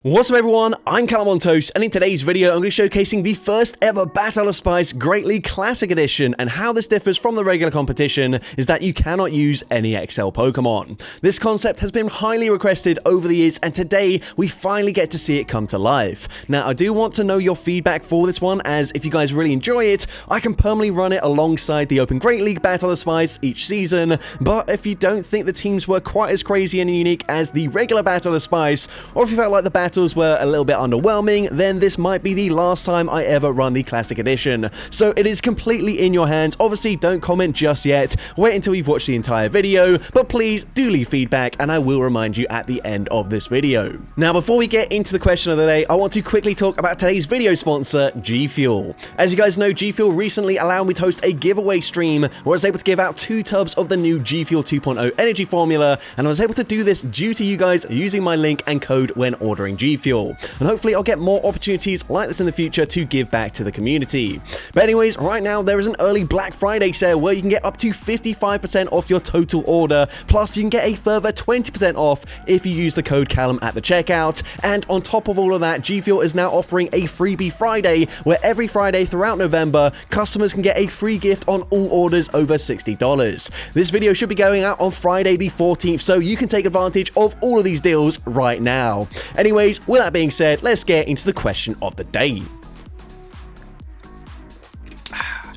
What's up everyone, I'm CallumOnToast, and in today's video I'm going to be showcasing the first ever Battle of Spice Great League Classic Edition, and how this differs from the regular competition is that you cannot use any XL Pokemon. This concept has been highly requested over the years, and today we finally get to see it come to life. Now I do want to know your feedback for this one, as if you guys really enjoy it, I can permanently run it alongside the Open Great League Battle of Spice each season, but if you don't think the teams were quite as crazy and unique as the regular Battle of Spice, or if you felt like the battles were a little bit underwhelming, then this might be the last time I ever run the Classic Edition. So it is completely in your hands. Obviously, don't comment just yet. Wait until you've watched the entire video, but please do leave feedback and I will remind you at the end of this video. Now, before we get into the question of the day, I want to quickly talk about today's video sponsor, G Fuel. As you guys know, G Fuel recently allowed me to host a giveaway stream where I was able to give out 2 tubs of the new G Fuel 2.0 energy formula, and I was able to do this due to you guys using my link and code when ordering G Fuel, and hopefully I'll get more opportunities like this in the future to give back to the community. But anyways, right now there is an early Black Friday sale where you can get up to 55% off your total order, plus you can get a further 20% off if you use the code Callum at the checkout. And on top of all of that, G Fuel is now offering a freebie Friday, where every Friday throughout November customers can get a free gift on all orders over $60. This video should be going out on Friday the 14th, so you can take advantage of all of these deals right now. Anyways, with that being said, let's get into the question of the day.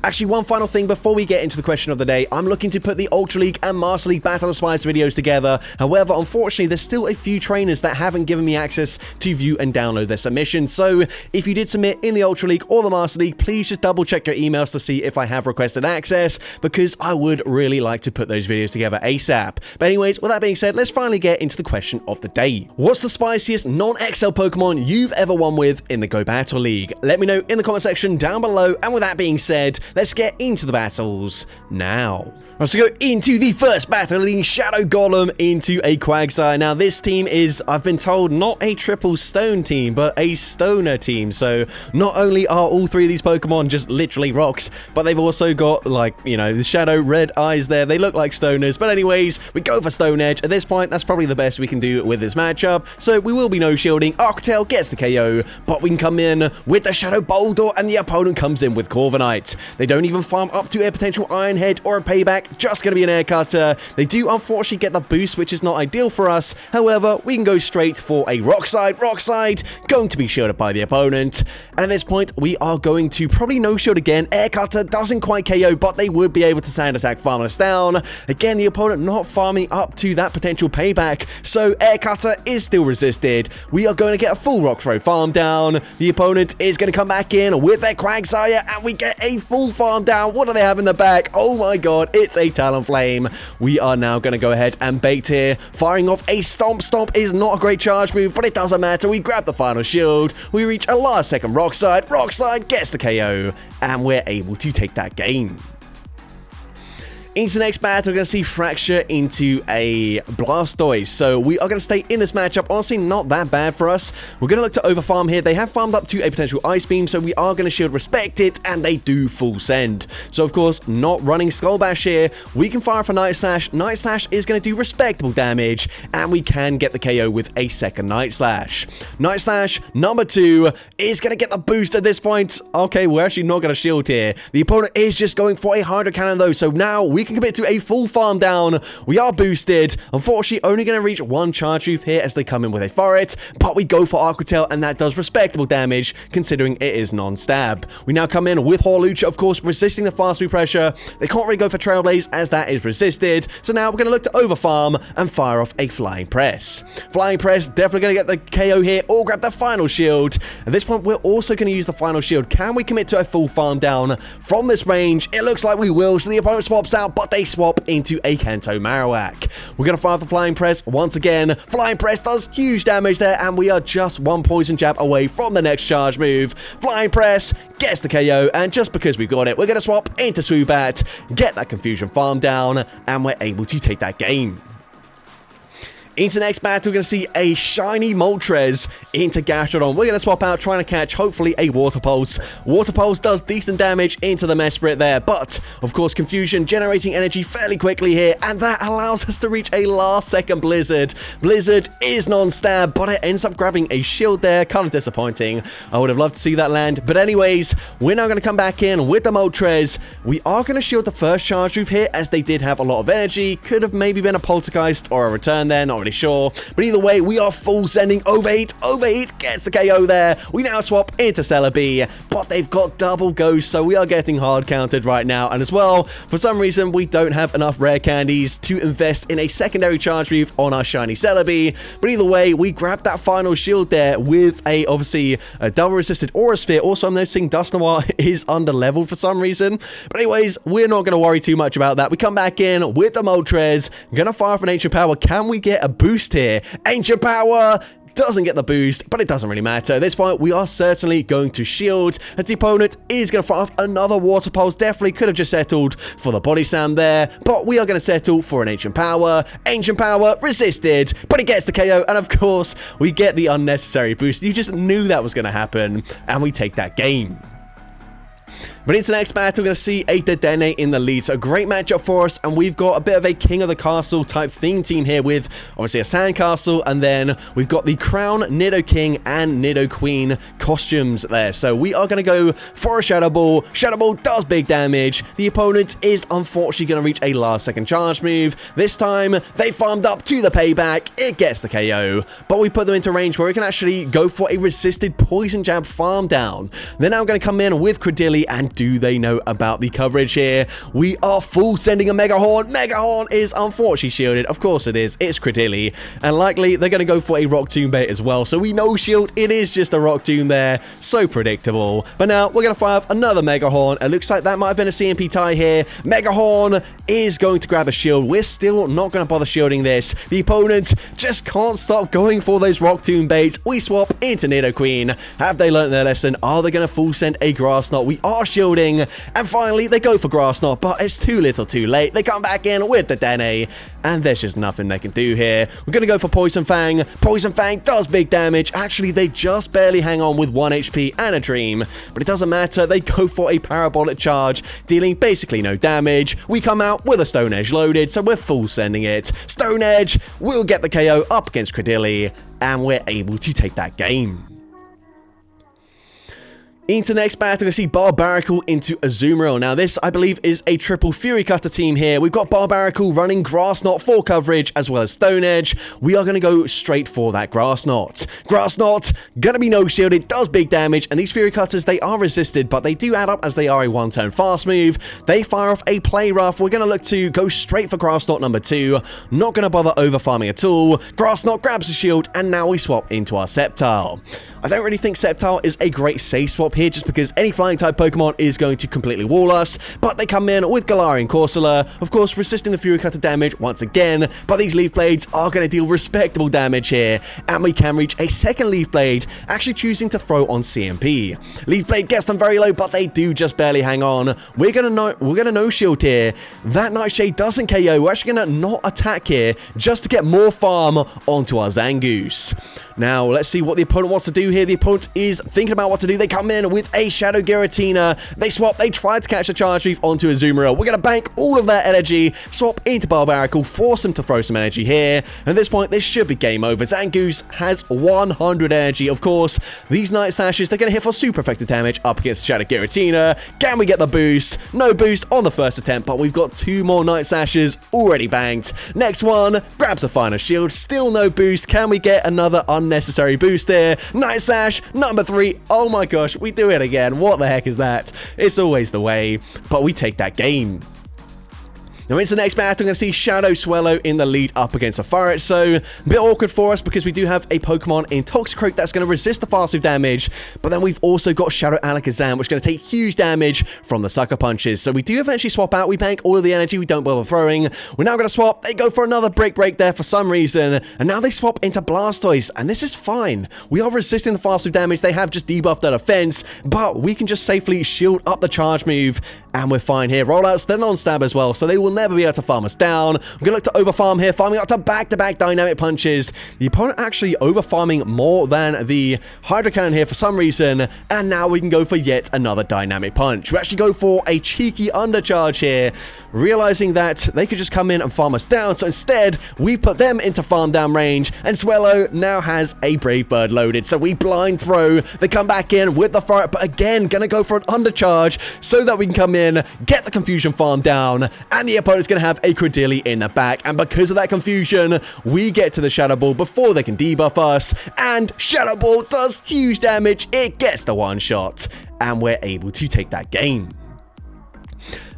Actually, one final thing before we get into the question of the day, I'm looking to put the Ultra League and Master League Battle of Spice videos together. However, unfortunately, there's still a few trainers that haven't given me access to view and download their submissions. So if you did submit in the Ultra League or the Master League, please just double check your emails to see if I have requested access, because I would really like to put those videos together ASAP. But anyways, with that being said, let's finally get into the question of the day. What's the spiciest non-XL Pokemon you've ever won with in the Go Battle League? Let me know in the comment section down below, and with that being said, let's get into the battles now. Let's go into the first battle, leading Shadow Golem into a Quagsire. Now, this team is, I've been told, not a triple stone team, but a stoner team. So, not only are all 3 of these Pokemon just literally rocks, but they've also got, like, you know, the Shadow red eyes there. They look like stoners. But anyways, we go for Stone Edge. At this point, that's probably the best we can do with this matchup. So, we will be no-shielding. Arctel gets the KO, but we can come in with the Shadow Boulder, and the opponent comes in with Corviknight. They don't even farm up to a potential Iron Head or a Payback. Just going to be an Air Cutter. They do unfortunately get the boost, which is not ideal for us. However, we can go straight for a Rock Slide. Rock Slide going to be shielded by the opponent. And at this point, we are going to probably no-shield again. Air Cutter doesn't quite KO, but they would be able to Sand Attack farm us down. Again, the opponent not farming up to that potential Payback, so Air Cutter is still resisted. We are going to get a full Rock Throw farm down. The opponent is going to come back in with their Quagsire, and we get a full farm down. What do they have in the back? Oh my god, it's a Talonflame. We are now going to go ahead and bait here. Firing off a Stomp. Stomp is not a great charge move, but it doesn't matter. We grab the final shield. We reach a last second Rock Slide. Rock Slide gets the KO, and we're able to take that game. Into the next battle, we're going to see Fracture into a Blastoise. So we are going to stay in this matchup. Honestly, not that bad for us. We're going to look to overfarm here. They have farmed up to a potential Ice Beam, so we are going to shield respect it, and they do full send. So, of course, not running Skull Bash here. We can fire for Night Slash. Night Slash is going to do respectable damage, and we can get the KO with a second Night Slash. Night Slash number 2 is going to get the boost at this point. Okay, we're actually not going to shield here. The opponent is just going for a Hydro Cannon, though, so now we can commit to a full farm down. We are boosted. Unfortunately, only going to reach 1 charge move here as they come in with a Forret, but we go for Aquatail, and that does respectable damage considering it is non-stab. We now come in with Hawlucha, of course, resisting the fast move pressure. They can't really go for Trailblaze as that is resisted, so now we're going to look to overfarm and fire off a Flying Press. Flying Press definitely going to get the KO here, or grab the final shield. At this point, we're also going to use the final shield. Can we commit to a full farm down from this range? It looks like we will, so the opponent swaps out, but they swap into a Kanto Marowak. We're going to fire the Flying Press once again. Flying Press does huge damage there, and we are just 1 Poison Jab away from the next charge move. Flying Press gets the KO, and just because we've got it, we're going to swap into Swoobat, get that Confusion farm down, and we're able to take that game. Into next battle, we're going to see a shiny Moltres into Gastrodon. We're going to swap out, trying to catch, hopefully, a Water Pulse. Water Pulse does decent damage into the Mesprit there, but, of course, Confusion generating energy fairly quickly here, and that allows us to reach a last-second Blizzard. Blizzard is non-stab, but it ends up grabbing a shield there. Kind of disappointing. I would have loved to see that land, but anyways, we're now going to come back in with the Moltres. We are going to shield the first charge move here, as they did have a lot of energy. Could have maybe been a Poltergeist or a Return there, not really sure, but either way, we are full sending Overheat. Overheat gets the KO there. We now swap into Celebi, but they've got double Ghost, so we are getting hard countered right now, and as well, for some reason, we don't have enough rare candies to invest in a secondary charge move on our shiny Celebi, but either way, we grab that final shield there with obviously, a double resisted Aura Sphere. Also, I'm noticing Dusknoir is under leveled for some reason, but anyways, we're not going to worry too much about that. We come back in with the Moltres, gonna fire off an Ancient Power. Can we get a boost here? Ancient Power doesn't get the boost, but it doesn't really matter. At this point, we are certainly going to shield, as the opponent is going to fire off another Water Pulse. Definitely could have just settled for the Body Slam there, but we are going to settle for an Ancient Power. Ancient Power resisted, but it gets the KO, and of course, we get the unnecessary boost. You just knew that was going to happen, and we take that game. But into the next battle, we're going to see a Dedenne in the lead. So a great matchup for us, and we've got a bit of a King of the Castle type theme team here with obviously a Sandcastle, and then we've got the Crown, Nidoking, and Nidoqueen costumes there. So we are going to go for a Shadow Ball. Shadow Ball does big damage. The opponent is unfortunately going to reach a last second charge move. This time, they farmed up to the payback. It gets the KO, but we put them into range where we can actually go for a resisted Poison Jab farm down. They're now going to come in with Credilli, and do they know about the coverage here? We are full sending a Mega Horn. Mega Horn is unfortunately shielded. Of course it is. It's Credilli. And likely they're going to go for a Rock Tomb bait as well. So we know shield. It is just a Rock Tomb there. So predictable. But now we're going to fire off another Mega Horn. It looks like that might have been a CMP tie here. Mega Horn is going to grab a shield. We're still not going to bother shielding this. The opponent just can't stop going for those Rock Tomb baits. We swap into Nidoqueen. Have they learned their lesson? Are they going to full send a Grass Knot? We are shielding. And finally, they go for Grass Knot, but it's too little too late. They come back in with the Dedenne, and there's just nothing they can do here. We're going to go for Poison Fang. Poison Fang does big damage. Actually, they just barely hang on with 1 HP and a Dream, but it doesn't matter. They go for a Parabolic Charge, dealing basically no damage. We come out with a Stone Edge loaded, so we're full sending it. Stone Edge will get the KO up against Credilli, and we're able to take that game. Into the next battle, we see Barbaracle into Azumarill. Now, this, I believe, is a triple Fury Cutter team here. We've got Barbaracle running Grass Knot for coverage, as well as Stone Edge. We are going to go straight for that Grass Knot. Grass Knot, going to be no shield. It does big damage, and these Fury Cutters, they are resisted, but they do add up as they are a one-turn fast move. They fire off a Play Rough. We're going to look to go straight for Grass Knot number 2. Not going to bother over-farming at all. Grass Knot grabs the shield, and now we swap into our Sceptile. I don't really think Sceptile is a great safe swap here, just because any flying type Pokemon is going to completely wall us, but they come in with Galarian Corsola, of course resisting the Fury Cutter damage once again, but these Leaf Blades are going to deal respectable damage here, and we can reach a second Leaf Blade, actually choosing to throw on CMP. Leaf Blade gets them very low, but they do just barely hang on. We're gonna no shield here. That Nightshade doesn't KO. We're actually gonna not attack here, just to get more farm onto our Zangoose. Now, let's see what the opponent wants to do here. The opponent is thinking about what to do. They come in with a Shadow Giratina. They swap. They try to catch a Charge Leaf onto Azumarill. We're going to bank all of that energy, swap into Barbaracle, force him to throw some energy here. At this point, this should be game over. Zangoose has 100 energy. Of course, these Night Slashes, they're going to hit for super effective damage up against Shadow Giratina. Can we get the boost? No boost on the first attempt, but we've got 2 more Night Slashes already banked. Next one, grabs a final shield. Still no boost. Can we get another unnecessary boost here? Night Slash number 3. Oh my gosh, we do it again. What the heck is that? It's always the way, but we take that game. Now into the next battle, I'm going to see Shadow Swallow in the lead up against a Furret. So, a bit awkward for us because we do have a Pokemon in Toxicroak that's going to resist the fast move damage. But then we've also got Shadow Alakazam, which is going to take huge damage from the Sucker Punches. So we do eventually swap out. We bank all of the energy we don't bother throwing. We're now going to swap. They go for another break there for some reason. And now they swap into Blastoise. And this is fine. We are resisting the fast move damage. They have just debuffed their defense. But we can just safely shield up the charge move. And we're fine here. Rollouts, they're non-stab as well. So they will never be able to farm us down. We're going to look to overfarm here, farming up to back-to-back dynamic punches. The opponent actually overfarming more than the Hydro Cannon here for some reason, and now we can go for yet another dynamic punch. We actually go for a cheeky undercharge here, realizing that they could just come in and farm us down, so instead we put them into farm down range, and Swellow now has a Brave Bird loaded, so we blind throw. They come back in with the fire, but again gonna go for an undercharge so that we can come in, get the confusion farm down, and the opponent's gonna have a Credilli in the back, and because of that confusion we get to the Shadow Ball before they can debuff us, and Shadow Ball does huge damage. It gets the one shot, and we're able to take that game.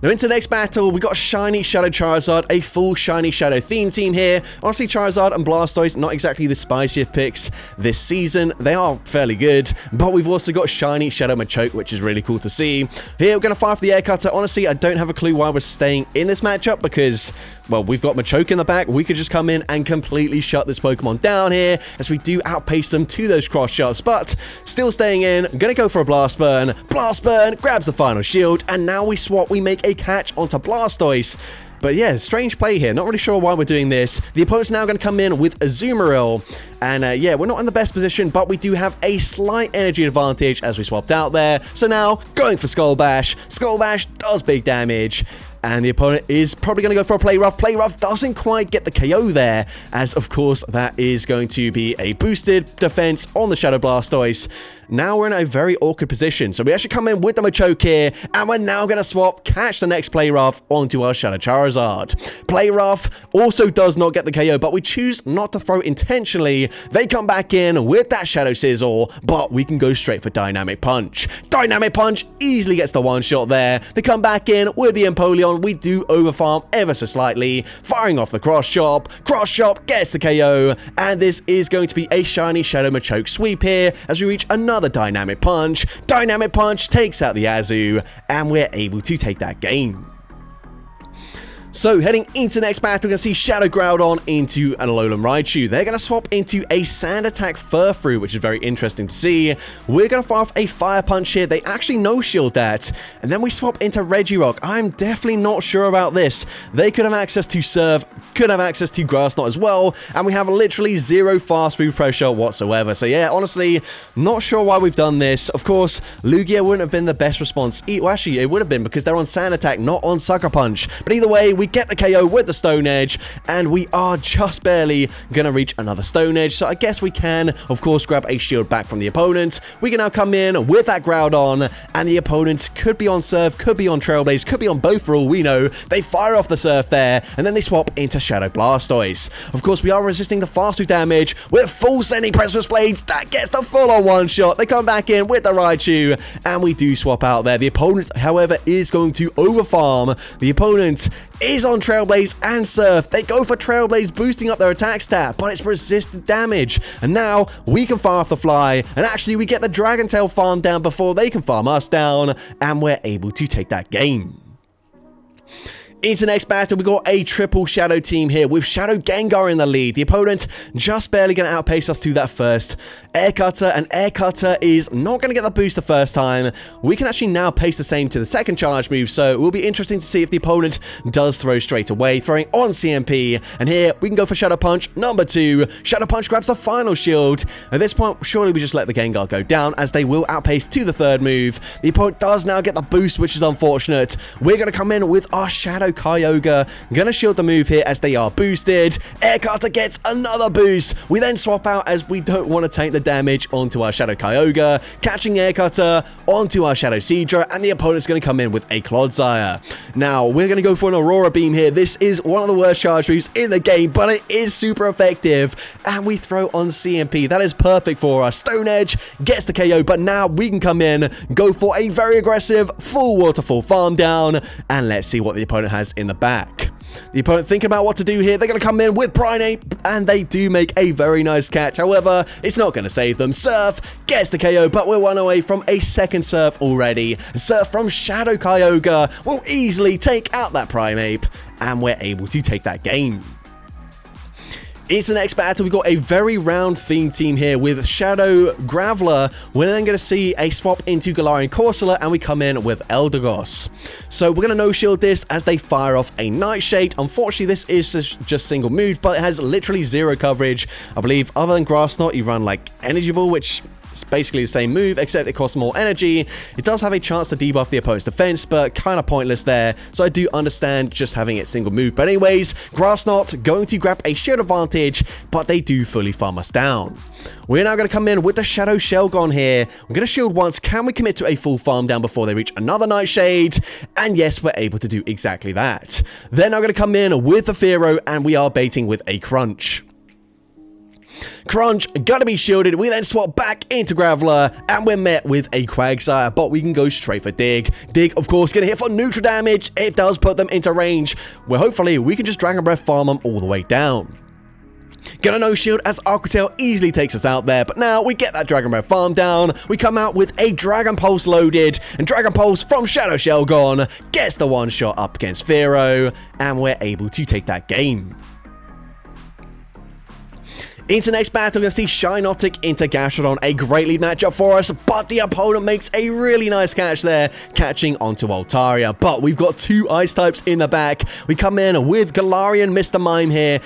Now into the next battle, we got Shiny Shadow Charizard, a full Shiny Shadow theme team here. Honestly, Charizard and Blastoise, not exactly the spiciest picks this season. They are fairly good, but we've also got Shiny Shadow Machoke, which is really cool to see. Here, we're going to fire for the Air Cutter. Honestly, I don't have a clue why we're staying in this matchup because, well, we've got Machoke in the back. We could just come in and completely shut this Pokemon down here as we do outpace them to those cross shots, but still staying in. I'm going to go for a Blast Burn. Blast Burn grabs the final shield, and now we swap. We make a catch onto Blastoise. But yeah, strange play here. Not really sure why we're doing this. The opponent's now going to come in with Azumarill. And yeah, we're not in the best position, but we do have a slight energy advantage as we swapped out there. So now, going for Skull Bash. Skull Bash does big damage. And the opponent is probably going to go for a Play Rough. Play Rough doesn't quite get the KO there, as of course that is going to be a boosted defense on the Shadow Blastoise. Now we're in a very awkward position. So we actually come in with the Machoke here, and we're now going to swap, catch the next Play Rough onto our Shadow Charizard. Play Rough also does not get the KO, but we choose not to throw intentionally. They come back in with that Shadow Sizzle, but we can go straight for Dynamic Punch. Dynamic Punch easily gets the one shot there. They come back in with the Empoleon. We do overfarm ever so slightly, firing off the Cross Chop. Cross Chop gets the KO, and this is going to be a Shiny Shadow Machoke sweep here as we reach another Dynamic Punch. Dynamic Punch takes out the Azu, and we're able to take that game. So, heading into the next battle, we're going to see Shadow Groudon into an Alolan Raichu. They're going to swap into a Sand Attack Furfrou, which is very interesting to see. We're going to fire off a Fire Punch here. They actually no-shield that. And then we swap into Regirock. I'm definitely not sure about this. They could have access to Surf, could have access to Grass Knot as well. And we have literally zero fast move pressure whatsoever. So, yeah, honestly, not sure why we've done this. Of course, Lugia wouldn't have been the best response. Well, actually, it would have been because they're on Sand Attack, not on Sucker Punch. But either way, we get the KO with the Stone Edge, and we are just barely gonna reach another Stone Edge, so I guess we can, of course, grab a shield back from the opponent. We can now come in with that Groudon, and the opponent could be on Surf, could be on Trailblaze, could be on both for all we know. They fire off the Surf there, and then they swap into Shadow Blastoise. Of course, we are resisting the fast move damage with full Sending Precipice Blades. That gets the full-on one-shot. They come back in with the Raichu, and we do swap out there. The opponent, however, is going to overfarm. The opponent is on Trailblaze and Surf. They go for Trailblaze, boosting up their attack stat, but it's resisted damage. And now we can fire off the fly, and actually we get the Dragon Tail farm down before they can farm us down, and we're able to take that game. Into the next battle, we got a triple Shadow team here with Shadow Gengar in the lead. The opponent just barely going to outpace us to that first Air Cutter, and Air Cutter is not going to get the boost the first time. We can actually now pace the same to the second charge move, so it will be interesting to see if the opponent does throw straight away, throwing on CMP. And here, we can go for Shadow Punch number 2. Shadow Punch grabs the final shield. At this point, surely we just let the Gengar go down, as they will outpace to the third move. The opponent does now get the boost, which is unfortunate. We're going to come in with our Shadow Kyogre. Gonna shield the move here as they are boosted. Air Cutter gets another boost. We then swap out as we don't want to take the damage onto our Shadow Kyogre, catching Air Cutter onto our Shadow Seadra, and the opponent's going to come in with a Clodsire. Now, we're going to go for an Aurora Beam here. This is one of the worst charge moves in the game, but it is super effective, and we throw on CMP. That is perfect for us. Stone Edge gets the KO, but now we can come in, go for a very aggressive full Waterfall farm down, and let's see what the opponent has in the back. The opponent thinking about what to do here. They're going to come in with Primeape, and they do make a very nice catch. However, it's not going to save them. Surf gets the KO, but we're one away from a second Surf already. Surf from Shadow Kyogre will easily take out that Primeape, and we're able to take that game. Into the next battle, we've got a very round theme team here with Shadow Graveler. We're then going to see a swap into Galarian Corsola, and we come in with Eldegoss. So we're going to no-shield this as they fire off a Nightshade. Unfortunately, this is just single move, but it has literally zero coverage. I believe other than Grass Knot, you run like Energy Ball, which... it's basically the same move, except it costs more energy. It does have a chance to debuff the opponent's defense, but kind of pointless there. So I do understand just having it single move. But anyways, Grass Knot going to grab a shield advantage, but they do fully farm us down. We're now going to come in with the Shadow Shelgon here. We're going to shield once. Can we commit to a full farm down before they reach another Nightshade? And yes, we're able to do exactly that. They're now going to come in with the Fearow, and we are baiting with a Crunch. Crunch, gonna be shielded. We then swap back into Graveler, and we're met with a Quagsire, but we can go straight for Dig. Dig, of course, gonna hit for neutral damage. It does put them into range, where hopefully we can just Dragon Breath farm them all the way down. Gonna no shield as Aqua Tail easily takes us out there, but now we get that Dragon Breath farm down. We come out with a Dragon Pulse loaded, and Dragon Pulse from Shadow Shelgon gets the one shot up against Fearow, and we're able to take that game. Into next battle, we're going to see Shiinotic into Gastrodon, a great lead matchup for us, but the opponent makes a really nice catch there, catching onto Altaria. But we've got two ice types in the back. We come in with Galarian Mr. Mime here.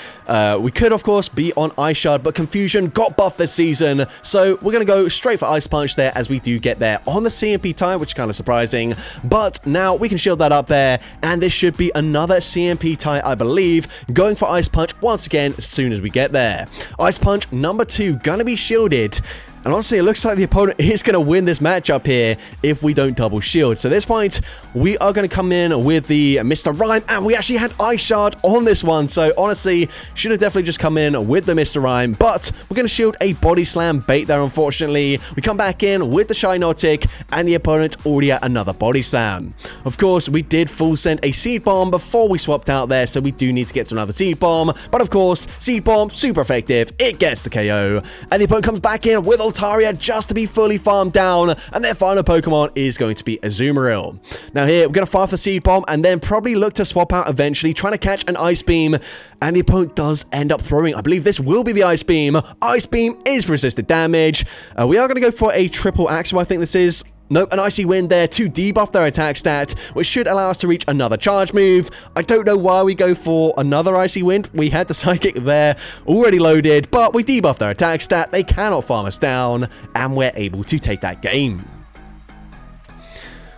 We could, of course, be on Ice Shard, but Confusion got buffed this season, so we're going to go straight for Ice Punch there as we do get there on the CMP type, which is kind of surprising. But now we can shield that up there, and this should be another CMP type, I believe, going for Ice Punch once again as soon as we get there. Ice Punch number 2 gonna be shielded. And honestly, it looks like the opponent is going to win this matchup here if we don't double shield. So at this point, we are going to come in with the Mr. Rime, and we actually had Ice Shard on this one. So honestly, should have definitely just come in with the Mr. Rime, but we're going to shield a Body Slam bait there, unfortunately. We come back in with the Shiinotic, and the opponent already had another Body Slam. Of course, we did full send a Seed Bomb before we swapped out there, so we do need to get to another Seed Bomb. But of course, Seed Bomb, super effective. It gets the KO, and the opponent comes back in with Altaria just to be fully farmed down, and their final Pokemon is going to be Azumarill. Now here, we're going to fire off the Seed Bomb and then probably look to swap out eventually, trying to catch an Ice Beam, and the opponent does end up throwing, I believe this will be the Ice Beam. Ice Beam is resisted damage. We are going to go for a triple Axle, I think this is. Nope, an Icy Wind there to debuff their attack stat, which should allow us to reach another charge move. I don't know why we go for another Icy Wind. We had the Psychic there already loaded, but we debuff their attack stat. They cannot farm us down, and we're able to take that game.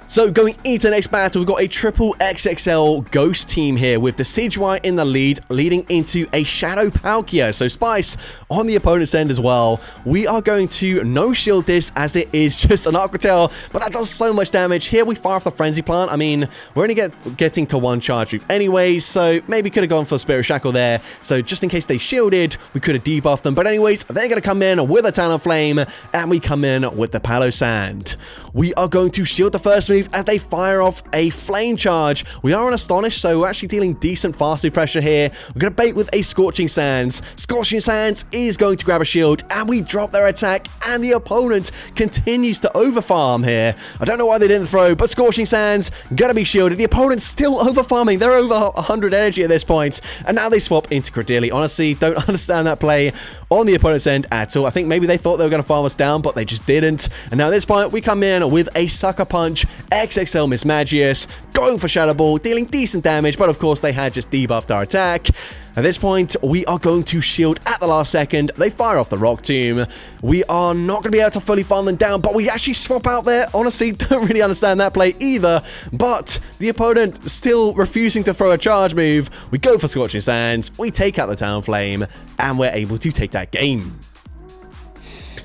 So going into the next battle, we've got a triple XXL Ghost team here with the Decidueye in the lead, leading into a Shadow Palkia. So Spice on the opponent's end as well. We are going to no-shield this as it is just an Aqua Tail, but that does so much damage. Here we fire off the Frenzy Plant. I mean, we're only getting to one charge move anyways, so maybe could have gone for Spirit Shackle there. So just in case they shielded, we could have debuffed them. But anyways, they're going to come in with a Talonflame, and we come in with the Palossand. We are going to shield the first move as they fire off a Flame Charge. We are on Astonish, so we're actually dealing decent fast move pressure here. We're going to bait with a Scorching Sands. Scorching Sands is going to grab a shield, and we drop their attack, and the opponent continues to overfarm here. I don't know why they didn't throw, but Scorching Sands gonna be shielded. The opponent's still overfarming. They're over 100 energy at this point, and now they swap into Credilli. Honestly, don't understand that play on the opponent's end at all. I think maybe they thought they were going to farm us down, but they just didn't. And now at this point, we come in with a Sucker Punch XXL Mismagius, going for Shadow Ball, dealing decent damage, but of course they had just debuffed our attack. At this point, we are going to shield at the last second. They fire off the Rock Tomb. We are not going to be able to fully farm them down, but we actually swap out there. Honestly, don't really understand that play either, but the opponent still refusing to throw a charge move. We go for Scorching Sands, we take out the Talonflame, and we're able to take that game.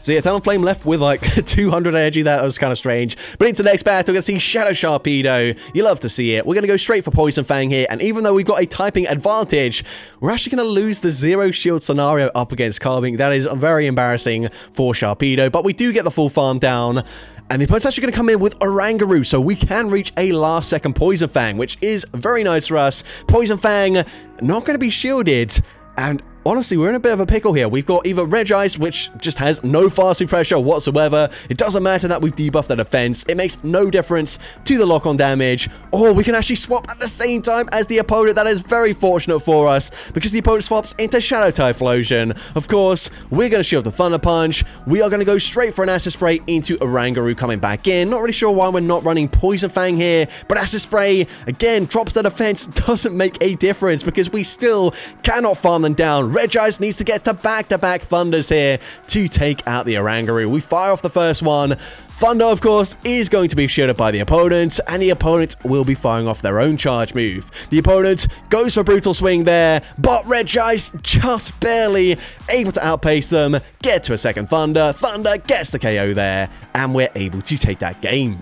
So yeah, Talonflame left with like 200 energy. That was kind of strange. But into the next battle, we're going to see Shadow Sharpedo. You love to see it. We're going to go straight for Poison Fang here. And even though we've got a typing advantage, we're actually going to lose the zero shield scenario up against Carving. That is very embarrassing for Sharpedo. But we do get the full farm down. And the opponent's actually going to come in with Oranguru, so we can reach a last second Poison Fang, which is very nice for us. Poison Fang not going to be shielded. And honestly, we're in a bit of a pickle here. We've got either Regice, which just has no fast food pressure whatsoever. It doesn't matter that we've debuffed the defense. It makes no difference to the lock-on damage. Or we can actually swap at the same time as the opponent. That is very fortunate for us because the opponent swaps into Shadow Typhlosion. Of course, we're going to shield the Thunder Punch. We are going to go straight for an Acid Spray into Oranguru coming back in. Not really sure why we're not running Poison Fang here, but Acid Spray, again, drops the defense. Doesn't make a difference because we still cannot farm them down. Regice needs to get to back-to-back Thunders here to take out the Oranguru. We fire off the first one. Thunder, of course, is going to be shielded by the opponent, and the opponent will be firing off their own charge move. The opponent goes for Brutal Swing there, but Regice just barely able to outpace them, get to a second Thunder. Thunder gets the KO there, and we're able to take that game.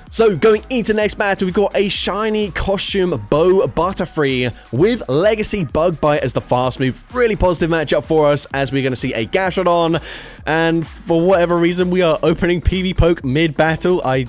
So, going into the next battle, we've got a shiny costume Bow Butterfree with Legacy Bug Bite as the fast move. Really positive matchup for us as we're going to see a Gastrodon. And for whatever reason, we are opening PV Poke mid-battle. I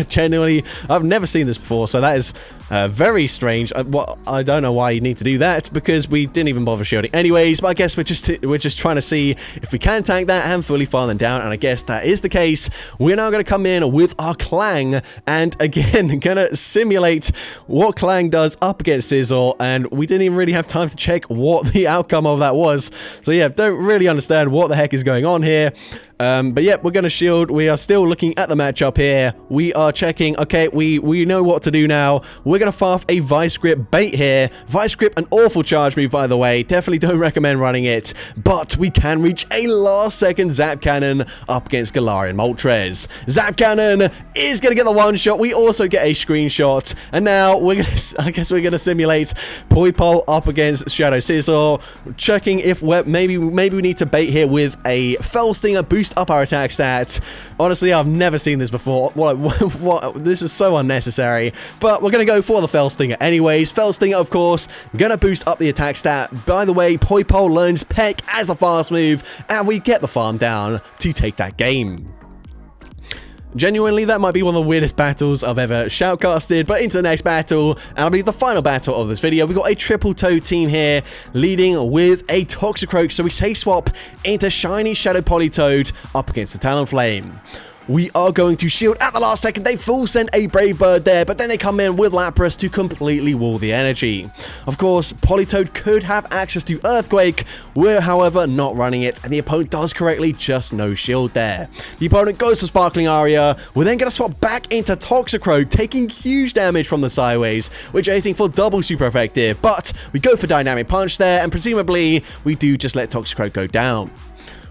genuinely, I've never seen this before, so that is very strange. I don't know why you need to do that because we didn't even bother shielding anyways, but I guess we're just trying to see if we can tank that and fully farm them down, and I guess that is the case. We're now going to come in with our Clang and again gonna simulate what Clang does up against Sizzle, and we didn't even really have time to check what the outcome of that was. So yeah, don't really understand what the heck is going on here. But yeah, we're going to shield. We are still looking at the matchup here. We are checking. Okay, we know what to do now. We're going to farf a Vice Grip bait here. Vice Grip, an awful charge move, by the way. Definitely don't recommend running it. But we can reach a last-second Zap Cannon up against Galarian Moltres. Zap Cannon is going to get the one-shot. We also get a screenshot. And now we're going to, I guess we're going to simulate Poipole up against Shadow Sizzle. Checking if maybe we need to bait here with a Fell Stinger, boost up our attack stats. Honestly, I've never seen this before. What? This is so unnecessary. But we're going to go for the Fell Stinger anyways. Fell Stinger, of course, going to boost up the attack stat. By the way, Poipole learns Peck as a fast move, and we get the farm down to take that game. Genuinely, that might be one of the weirdest battles I've ever shoutcasted, but into the next battle, and I believe the final battle of this video. We've got a Triple Toad team here, leading with a Toxicroak, so we say swap into Shiny Shadow Politoed up against the Talonflame. We are going to shield at the last second. They full send a Brave Bird there, but then they come in with Lapras to completely wall the energy. Of course, Politoed could have access to Earthquake. We're, however, not running it, and the opponent does correctly, just no shield there. The opponent goes to Sparkling Aria. We're then going to swap back into Toxicroak, taking huge damage from the sideways, which I think for double super effective, but we go for Dynamic Punch there, and presumably we do just let Toxicroak go down.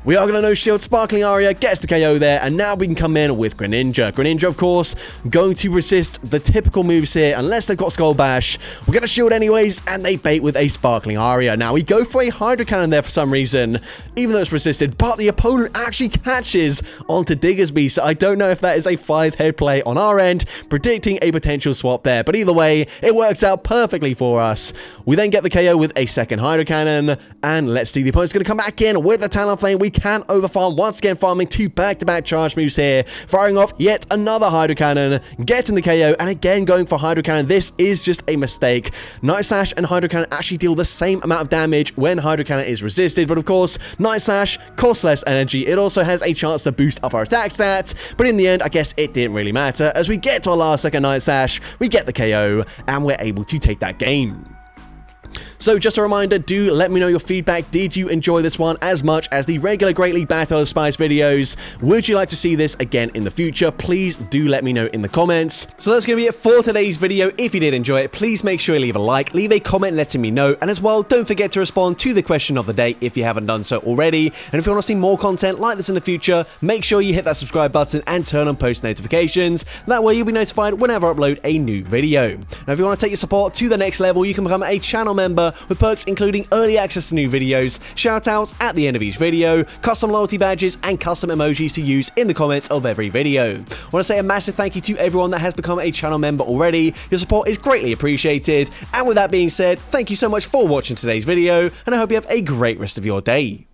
We are going to no-shield Sparkling Aria, gets the KO there, and now we can come in with Greninja. Greninja, of course, going to resist the typical moves here, unless they've got Skull Bash. We're going to shield anyways, and they bait with a Sparkling Aria. Now, we go for a Hydro Cannon there for some reason, even though it's resisted, but the opponent actually catches onto Diggersby, so I don't know if that is a 5-head play on our end, predicting a potential swap there, but either way, it works out perfectly for us. We then get the KO with a second Hydro Cannon, and let's see, the opponent's going to come back in with the Talonflame. We can overfarm, once again farming two back-to-back charge moves here, firing off yet another Hydro Cannon, getting the KO, and again going for Hydro Cannon. This is just a mistake. Night Slash and Hydro Cannon actually deal the same amount of damage when Hydro Cannon is resisted, but of course, Night Slash costs less energy. It also has a chance to boost up our attack stats, but in the end, I guess it didn't really matter. As we get to our last second Night Slash, we get the KO, and we're able to take that game. So just a reminder, do let me know your feedback. Did you enjoy this one as much as the regular Great League Battle of Spice videos? Would you like to see this again in the future? Please do let me know in the comments. So that's going to be it for today's video. If you did enjoy it, please make sure you leave a like, leave a comment letting me know, and as well, don't forget to respond to the question of the day if you haven't done so already. And if you want to see more content like this in the future, make sure you hit that subscribe button and turn on post notifications. That way you'll be notified whenever I upload a new video. Now if you want to take your support to the next level, you can become a channel member with perks including early access to new videos, shoutouts at the end of each video, custom loyalty badges, and custom emojis to use in the comments of every video. I want to say a massive thank you to everyone that has become a channel member already. Your support is greatly appreciated. And with that being said, thank you so much for watching today's video, and I hope you have a great rest of your day.